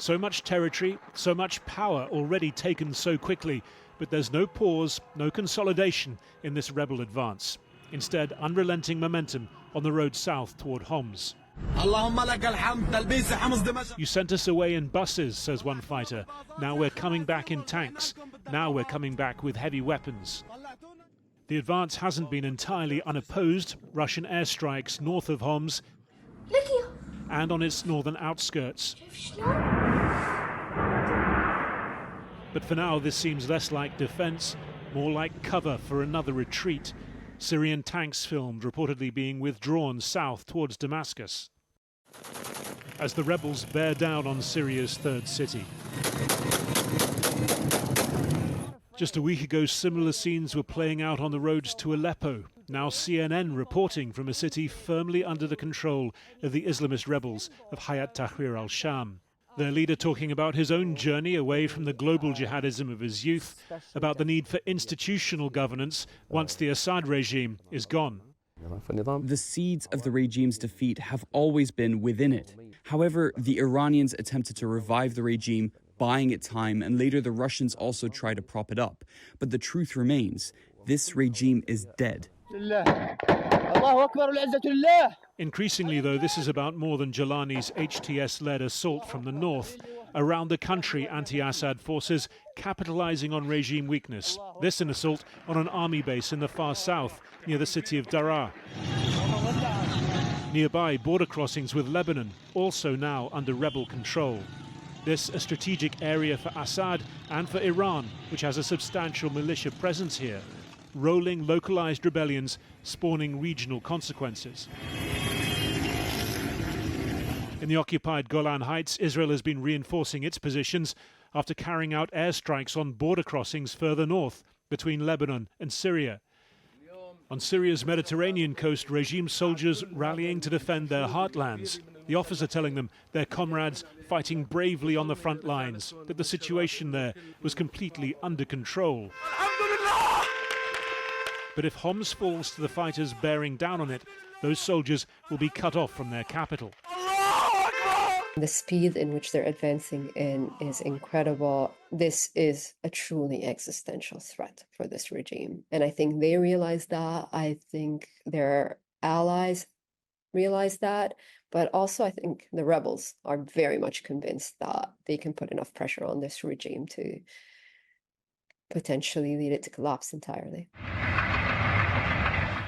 So much territory, so much power already taken so quickly, but there's no pause, no consolidation in this rebel advance. Instead, unrelenting momentum on the road south toward Homs. You sent us away in buses, says one fighter. Now we're coming back in tanks. Now we're coming back with heavy weapons. The advance hasn't been entirely unopposed. Russian airstrikes north of Homs and on its northern outskirts. But for now, this seems less like defense, more like cover for another retreat. Syrian tanks filmed reportedly being withdrawn south towards Damascus as the rebels bear down on Syria's third city. Just a week ago, similar scenes were playing out on the roads to Aleppo. Now CNN reporting from a city firmly under the control of the Islamist rebels of Hayat Tahrir al-Sham. Their leader talking about his own journey away from the global jihadism of his youth, about the need for institutional governance once the Assad regime is gone. The seeds of the regime's defeat have always been within it. However, the Iranians attempted to revive the regime, buying it time, and later the Russians also tried to prop it up. But the truth remains, this regime is dead. Increasingly, though, this is about more than Jalani's HTS-led assault from the north. Around the country, anti-Assad forces capitalizing on regime weakness. This an assault on an army base in the far south, near the city of Deraa. Nearby, border crossings with Lebanon, also now under rebel control. This a strategic area for Assad and for Iran, which has a substantial militia presence here. Rolling localized rebellions spawning regional consequences. In the occupied Golan Heights, Israel has been reinforcing its positions after carrying out airstrikes on border crossings further north between Lebanon and Syria. On Syria's Mediterranean coast, regime soldiers rallying to defend their heartlands. The officer telling them their comrades fighting bravely on the front lines, that the situation there was completely under control. But if Homs falls to the fighters bearing down on it, those soldiers will be cut off from their capital. The speed in which they're advancing in is incredible. This is a truly existential threat for this regime. And I think they realize that. I think their allies realize that. But also I think the rebels are very much convinced that they can put enough pressure on this regime to potentially lead it to collapse entirely.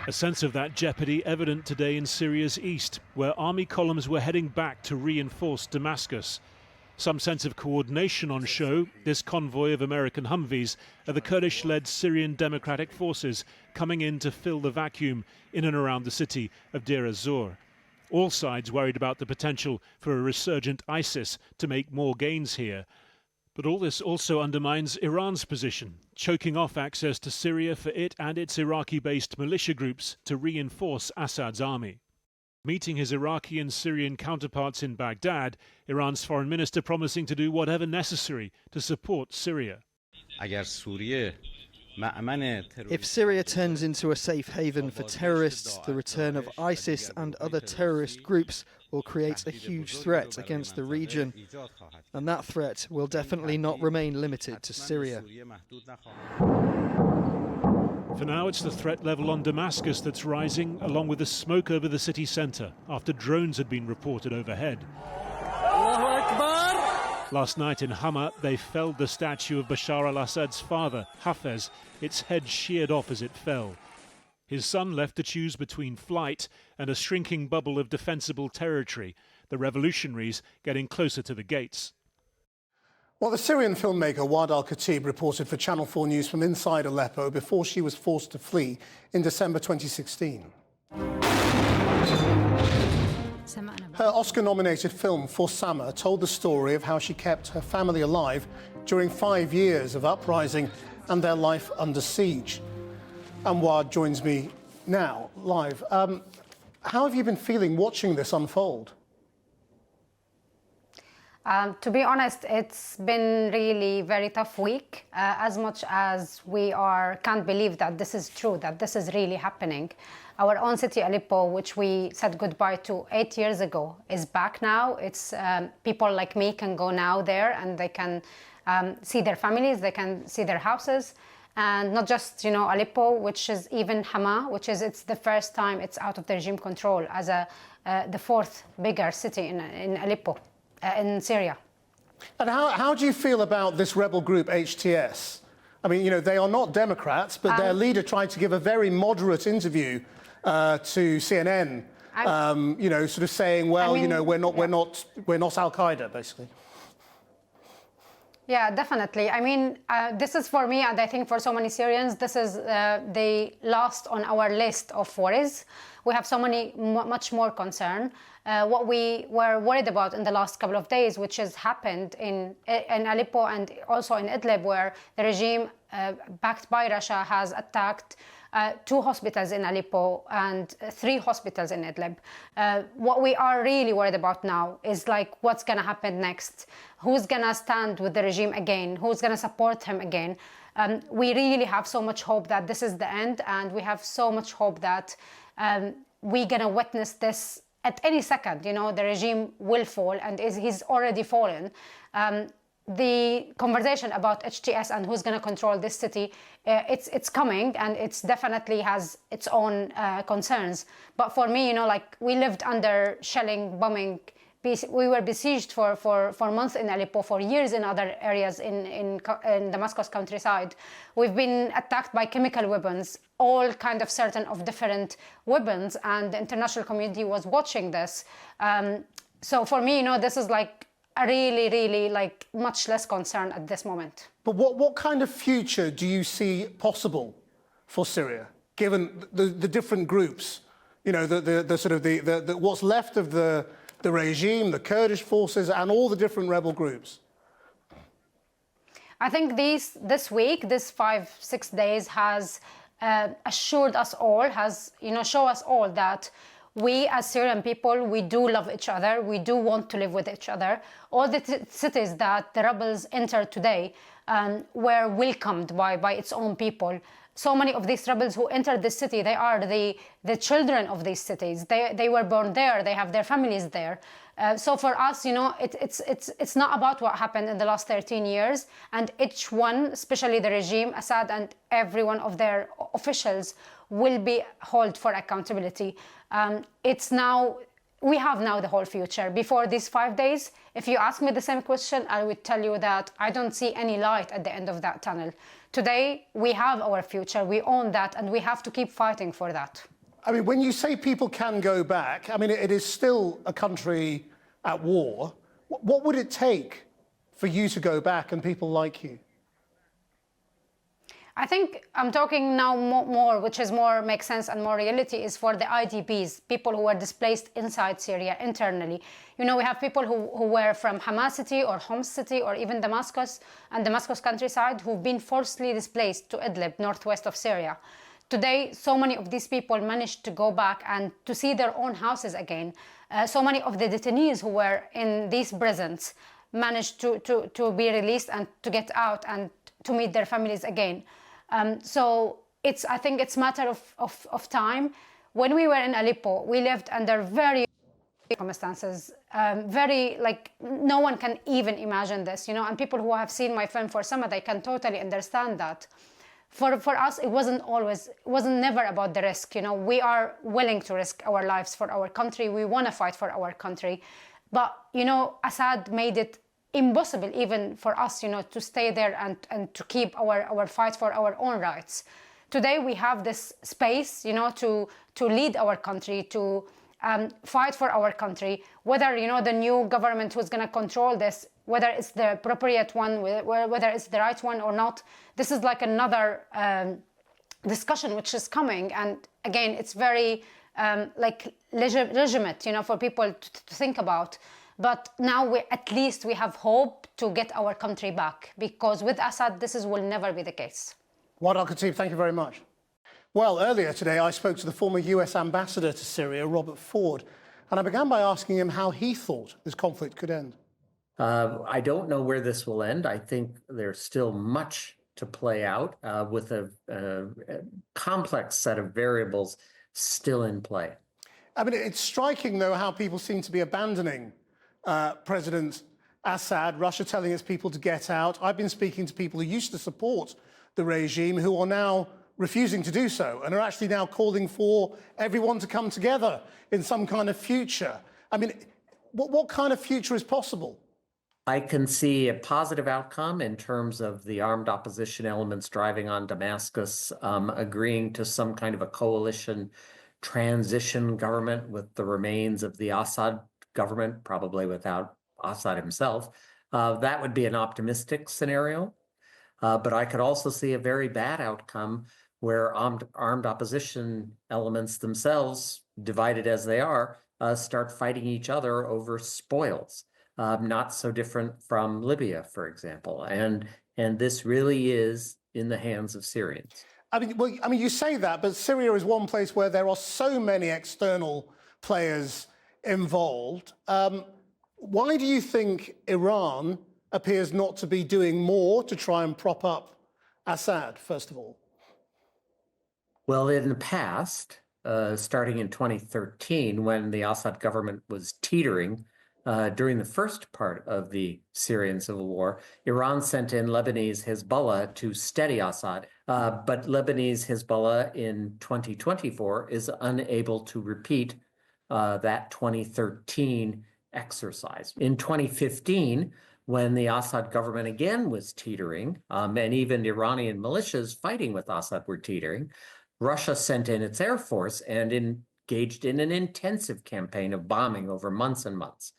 A sense of that jeopardy evident today in Syria's east, where army columns were heading back to reinforce Damascus. Some sense of coordination on show, this convoy of American Humvees are the Kurdish-led Syrian Democratic Forces coming in to fill the vacuum in and around the city of Deir Ez-zor. All sides worried about the potential for a resurgent ISIS to make more gains here. But all this also undermines Iran's position, choking off access to Syria for it and its Iraqi-based militia groups to reinforce Assad's army. Meeting his Iraqi and Syrian counterparts in Baghdad, Iran's foreign minister promising to do whatever necessary to support Syria. If Syria turns into a safe haven for terrorists, the return of ISIS and other terrorist groups will create a huge threat against the region. And that threat will definitely not remain limited to Syria. For now, it's the threat level on Damascus that's rising, along with the smoke over the city centre, after drones had been reported overhead. Last night in Hama, they felled the statue of Bashar al-Assad's father, Hafez, its head sheared off as it fell. His son left to choose between flight and a shrinking bubble of defensible territory, the revolutionaries getting closer to the gates. Well, the Syrian filmmaker Wad al-Khatib reported for Channel 4 News from inside Aleppo before she was forced to flee in December 2016. Her Oscar-nominated film, For Summer, told the story of how she kept her family alive during 5 years of uprising and their life under siege. And Wad joins me now, live. How have you been feeling watching this unfold? To be honest, it's been really very tough week, as much as we can't believe that this is true, that this is really happening. Our own city, Aleppo, which we said goodbye to 8 years ago, is back now. It's people like me can go now there and they can see their families, they can see their houses. And not just, Aleppo, which is even Hama, it's the first time it's out of the regime control as the fourth bigger city in Aleppo. In Syria. And how do you feel about this rebel group, HTS? I mean, they are not Democrats, but their leader tried to give a very moderate interview to CNN, sort of saying, well, we're not Al-Qaeda, basically. Yeah, definitely. I mean, this is for me, and I think for so many Syrians, this is the last on our list of worries. We have so much more concern. What we were worried about in the last couple of days, which has happened in Aleppo and also in Idlib, where the regime, backed by Russia, has attacked 2 hospitals in Aleppo and 3 hospitals in Idlib. What we are really worried about now is what's going to happen next. Who's going to stand with the regime again? Who's going to support him again? We really have so much hope that this is the end, and we have so much hope that we're going to witness this at any second. The regime will fall, and he's already fallen. The conversation about HTS and who's going to control this city, it's coming, and it's definitely has its own concerns. But for me, we lived under shelling, bombing. We were besieged for months in Aleppo, for years in other areas in Damascus countryside. We've been attacked by chemical weapons, all kind of certain of different weapons, and the international community was watching this. So for me, this is a really, really much less concern at this moment. But what kind of future do you see possible for Syria, given the different groups? What's left of the regime, the Kurdish forces, and all the different rebel groups? I think this week, this 5-6 days, has assured us all, show us all that we as Syrian people, we do love each other, we do want to live with each other. All the cities that the rebels entered today were welcomed by its own people. So many of these rebels who entered the city, they are the children of these cities. They were born there, they have their families there. So for us, it's not about what happened in the last 13 years. And each one, especially the regime, Assad, and every one of their officials will be held for accountability. We have now the whole future. Before these 5 days, if you ask me the same question, I would tell you that I don't see any light at the end of that tunnel. Today, we have our future, we own that, and we have to keep fighting for that. I mean, when you say people can go back, I mean, it is still a country at war. What would it take for you to go back and people like you? I think I'm talking now more, which is more makes sense and more reality, is for the IDPs, people who were displaced inside Syria internally. We have people who were from Hama city or Homs city or even Damascus and Damascus countryside who've been forcibly displaced to Idlib, northwest of Syria. Today, so many of these people managed to go back and to see their own houses again. So many of the detainees who were in these prisons managed to be released and to get out and to meet their families again. So I think it's a matter of time. When we were in Aleppo, we lived under very circumstances, no one can even imagine this, and people who have seen my film for Summer, they can totally understand that. For us, it wasn't never about the risk. We are willing to risk our lives for our country. We want to fight for our country. But, Assad made it impossible even for us, to stay there and to keep our fight for our own rights. Today, we have this space, to lead our country, to fight for our country, whether, the new government who's going to control this, whether it's the appropriate one, whether it's the right one or not. This is another discussion which is coming. And again, it's very legitimate, for people to think about. But now at least we have hope to get our country back, because with Assad, this will never be the case. Wa'ad al-Khatib, thank you very much. Well, earlier today, I spoke to the former US ambassador to Syria, Robert Ford, and I began by asking him how he thought this conflict could end. I don't know where this will end. I think there's still much to play out with a complex set of variables still in play. I mean, it's striking, though, how people seem to be abandoning President Assad, Russia telling its people to get out. I've been speaking to people who used to support the regime who are now refusing to do so and are actually now calling for everyone to come together in some kind of future. I mean, what kind of future is possible? I can see a positive outcome in terms of the armed opposition elements driving on Damascus, agreeing to some kind of a coalition transition government with the remains of the Assad government, probably without Assad himself. That would be an optimistic scenario. But I could also see a very bad outcome where armed opposition elements themselves, divided as they are, start fighting each other over spoils. Not so different from Libya, for example. And this really is in the hands of Syrians. I mean, you say that, but Syria is one place where there are so many external players involved. Why do you think Iran appears not to be doing more to try and prop up Assad, first of all? Well, in the past, starting in 2013, when the Assad government was teetering during the first part of the Syrian civil war, Iran sent in Lebanese Hezbollah to steady Assad. But Lebanese Hezbollah in 2024 is unable to repeat that 2013 exercise. In 2015, when the Assad government again was teetering, and even Iranian militias fighting with Assad were teetering, Russia sent in its air force and engaged in an intensive campaign of bombing over months and months.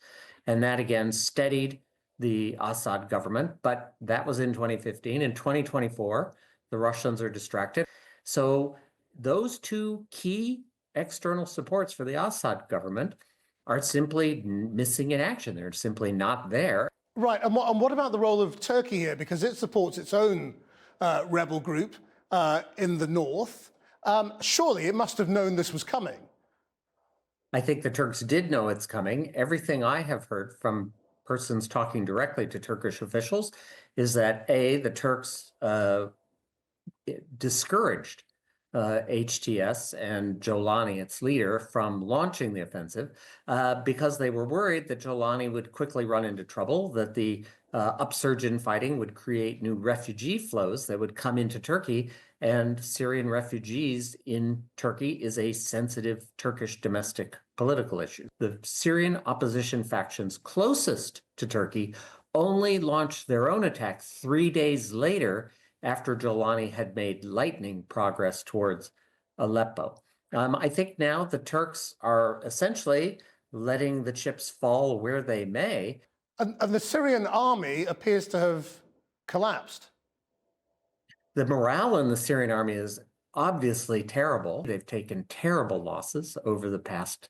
And that again steadied the Assad government, but that was in 2015. In 2024, the Russians are distracted. So those two key external supports for the Assad government are simply missing in action. They're simply not there. Right, and what about the role of Turkey here? Because it supports its own rebel group in the north. Surely it must have known this was coming. I think the Turks did know it's coming. Everything I have heard from persons talking directly to Turkish officials is that, A, the Turks discouraged HTS and Jolani, its leader, from launching the offensive because they were worried that Jolani would quickly run into trouble, that the upsurge in fighting would create new refugee flows that would come into Turkey, and Syrian refugees in Turkey is a sensitive Turkish domestic political issue. The Syrian opposition factions closest to Turkey only launched their own attack 3 days later after Jolani had made lightning progress towards Aleppo. I think now the Turks are essentially letting the chips fall where they may. And the Syrian army appears to have collapsed. The morale in the Syrian army is obviously terrible. They've taken terrible losses over the past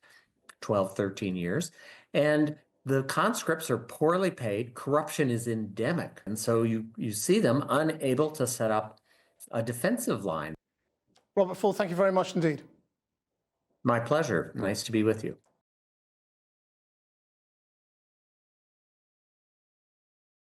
12, 13 years. And the conscripts are poorly paid. Corruption is endemic. And so you see them unable to set up a defensive line. Robert Full, thank you very much indeed. My pleasure. Nice to be with you.